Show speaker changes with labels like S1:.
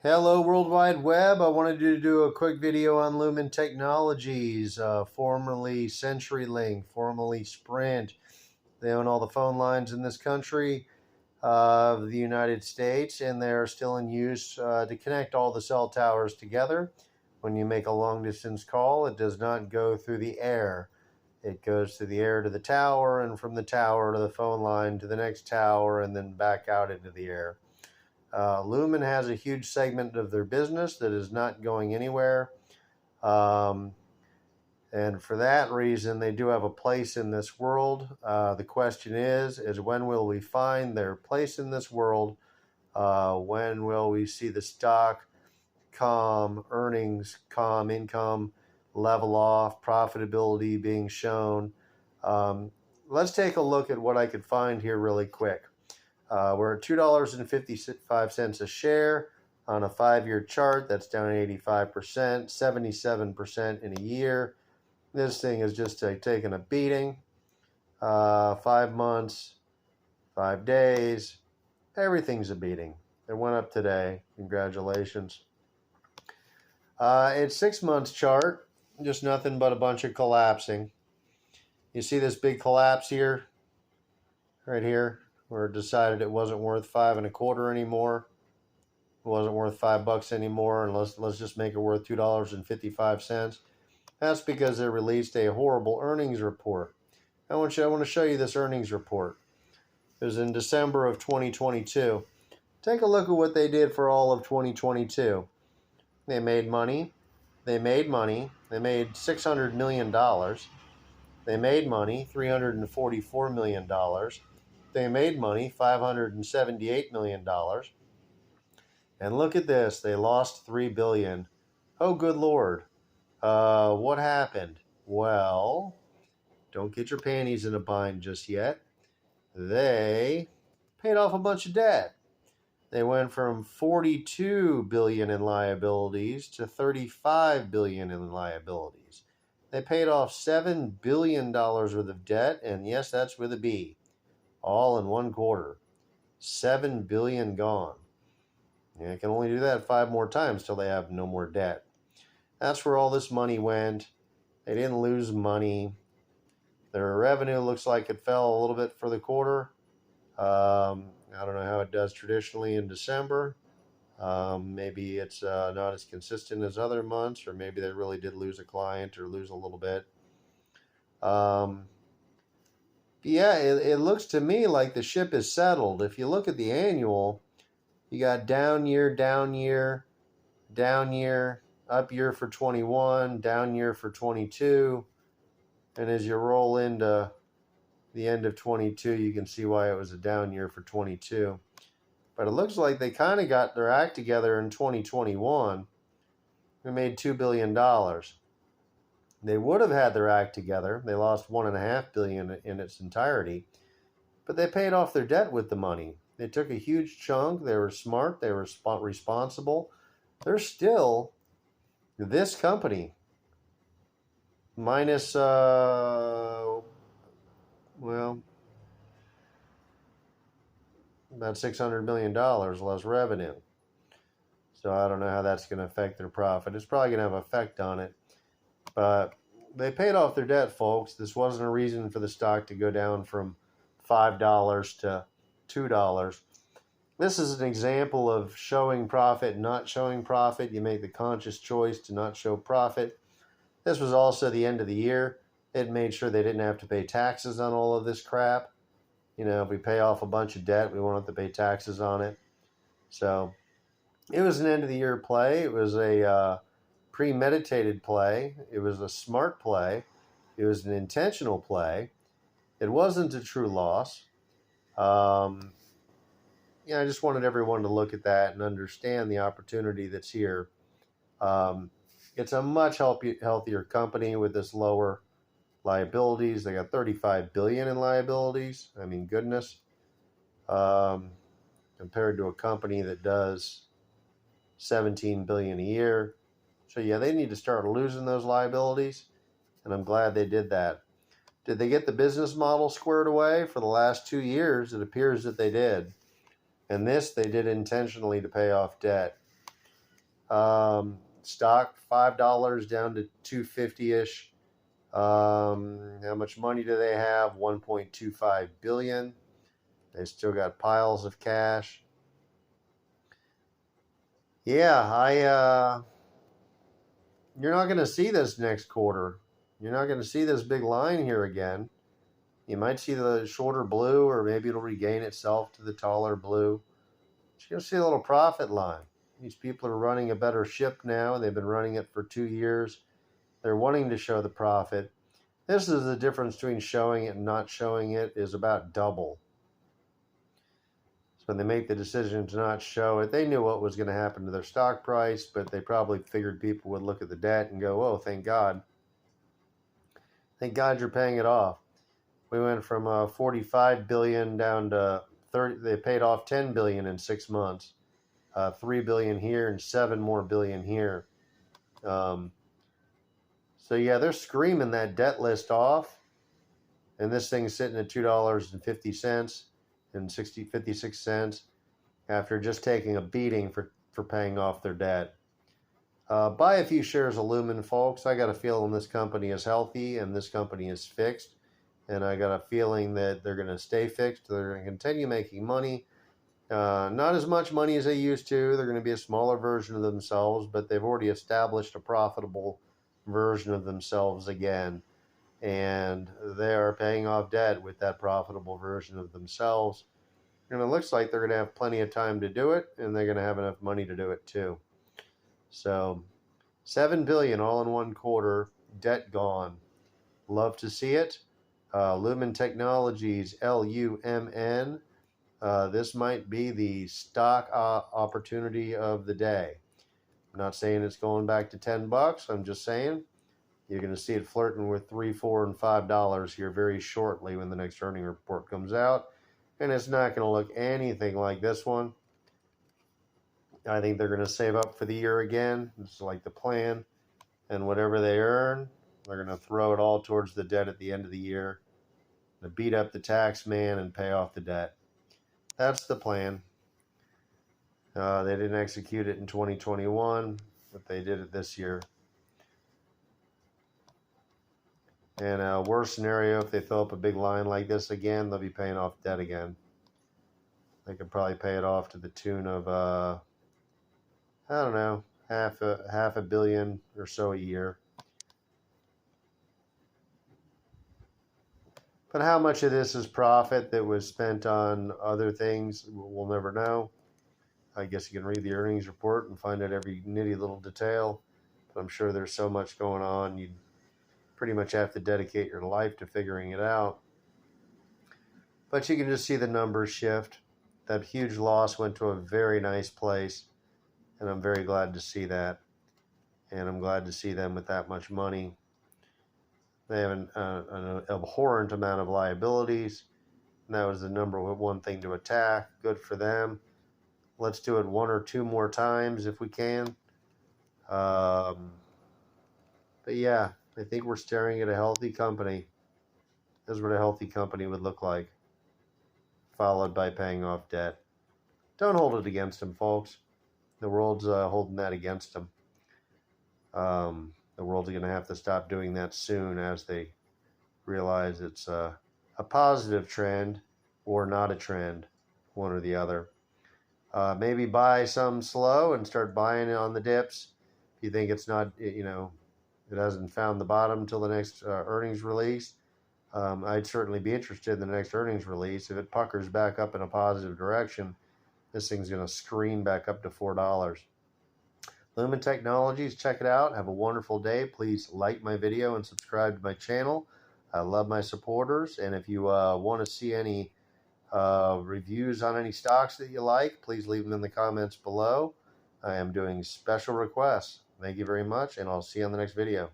S1: Hello, World Wide Web. I wanted to do a quick video on Lumen Technologies, formerly CenturyLink, formerly Sprint. They own all the phone lines in this country of the United States, and they're still in use to connect all the cell towers together. When you make a long-distance call, it does not go through the air. It goes through the air to the tower, and from the tower to the phone line to the next tower, and then back out into the air. Lumen has a huge segment of their business that is not going anywhere. And for that reason, they do have a place in this world. The question is when will we find their place in this world? When will we see the stock earnings, income level off, profitability being shown? Let's take a look at what I could find here really quick. We're at $2.55 a share on a 5-year chart. That's down 85%, 77% in a year. This thing is just taking a beating. 5 months, 5 days, everything's a beating. It went up today. Congratulations. It's 6 months chart, just nothing but a bunch of collapsing. You see this big collapse here, right here, where it decided it wasn't worth $5.25 anymore. It wasn't worth $5 anymore, and let's just make it worth $2.55. That's because they released a horrible earnings report. I want to show you this earnings report. It was in December of 2022. Take a look at what they did for all of 2022. They made money. They made $600 million. They made money, $344 million. They made money, $578 million. And look at this, they lost $3 billion. Oh, good Lord. What happened? Well, don't get your panties in a bind just yet. They paid off a bunch of debt. They went from $42 billion in liabilities to $35 billion in liabilities. They paid off $7 billion worth of debt, and yes, that's with a B. All in 1 quarter. $7 billion gone. They can only do that 5 more times till they have no more debt. That's where all this money went. They didn't lose money. Their revenue looks like it fell a little bit for the quarter. I don't know how it does traditionally in December. Maybe it's not as consistent as other months, or maybe they really did lose a client or lose a little bit. Yeah, it looks to me like the ship is settled. If you look at the annual, you got down year, down year, down year, up year for 21, down year for 22. And as you roll into the end of 22, you can see why it was a down year for 22. But it looks like they kind of got their act together in 2021. They made $2 billion. They would have had their act together. They lost $1.5 billion in its entirety, but they paid off their debt with the money. They took a huge chunk. They were smart. They were responsible. They're still this company minus about $600 million less revenue. So I don't know how that's going to affect their profit. It's probably going to have an effect on it. But they paid off their debt, folks. This wasn't a reason for the stock to go down from $5 to $2. This is an example of showing profit, not showing profit. You make the conscious choice to not show profit. This was also the end of the year. It made sure they didn't have to pay taxes on all of this crap. You know, if we pay off a bunch of debt, we won't have to pay taxes on it. So it was an end of the year play. It was a premeditated play. It was a smart play. It was an intentional play. It wasn't a true loss. I just wanted everyone to look at that and understand the opportunity that's here. It's a much healthier company with this lower liabilities. They got $35 billion in liabilities. I mean, goodness. Compared to a company that does $17 billion a year. So yeah, they need to start losing those liabilities, and I'm glad they did that. Did they get the business model squared away? For the last 2 years, it appears that they did. And this they did intentionally to pay off debt. Stock $5 down to $2.50-ish. How much money do they have? 1.25 billion. They still got piles of cash. Yeah, you're not going to see this next quarter. You're not going to see this big line here again. You might see the shorter blue, or maybe it'll regain itself to the taller blue. But you're going to see a little profit line. These people are running a better ship now. They've been running it for 2 years. They're wanting to show the profit. This is the difference between showing it and not showing it, is about double. So when they make the decision to not show it, they knew what was going to happen to their stock price, but they probably figured people would look at the debt and go, oh, thank God. Thank God you're paying it off. We went from 45 billion down to 30. They paid off 10 billion in 6 months, 3 billion here and 7 more billion here. So yeah, they're screaming that debt list off, and this thing's sitting at $2.50 and 56 cents after just taking a beating for paying off their debt. Buy a few shares of Lumen, folks. I got a feeling this company is healthy and this company is fixed. And I got a feeling that they're going to stay fixed. They're going to continue making money. Not as much money as they used to. They're going to be a smaller version of themselves, but they've already established a profitable version of themselves again. And they are paying off debt with that profitable version of themselves. And it looks like they're going to have plenty of time to do it, and they're going to have enough money to do it too. So, $7 billion all in one quarter, debt gone. Love to see it. Lumen Technologies, LUMN. This might be the stock opportunity of the day. I'm not saying it's going back to $10. I'm just saying you're going to see it flirting with $3, $4, and $5 here very shortly when the next earning report comes out. And it's not going to look anything like this one. I think they're going to save up for the year again. It's like the plan. And whatever they earn, they're going to throw it all towards the debt at the end of the year. To beat up the tax man and pay off the debt. That's the plan. They didn't execute it in 2021, but they did it this year. And a worst scenario, if they throw up a big line like this again, they'll be paying off debt again. They could probably pay it off to the tune of, I don't know, half a billion or so a year. But how much of this is profit that was spent on other things, we'll never know. I guess you can read the earnings report and find out every nitty little detail. But I'm sure there's so much going on, you'd pretty much have to dedicate your life to figuring it out. But you can just see the numbers shift. That huge loss went to a very nice place, and I'm very glad to see that. And I'm glad to see them with that much money. They have an abhorrent amount of liabilities, and that was the number one thing to attack. Good for them. Let's do it 1 or 2 more times if we can. But yeah, I think we're staring at a healthy company. This is what a healthy company would look like, followed by paying off debt. Don't hold it against them, folks. The world's holding that against them. The world's going to have to stop doing that soon as they realize it's a positive trend or not a trend, one or the other. Maybe buy some slow and start buying it on the dips. If you think it's not, it hasn't found the bottom until the next earnings release, I'd certainly be interested in the next earnings release. If it puckers back up in a positive direction, this thing's going to scream back up to $4. Lumen Technologies, check it out. Have a wonderful day. Please like my video and subscribe to my channel. I love my supporters. And if you want to see any reviews on any stocks that you like, please leave them in the comments below. I am doing special requests. Thank you very much, and I'll see you on the next video.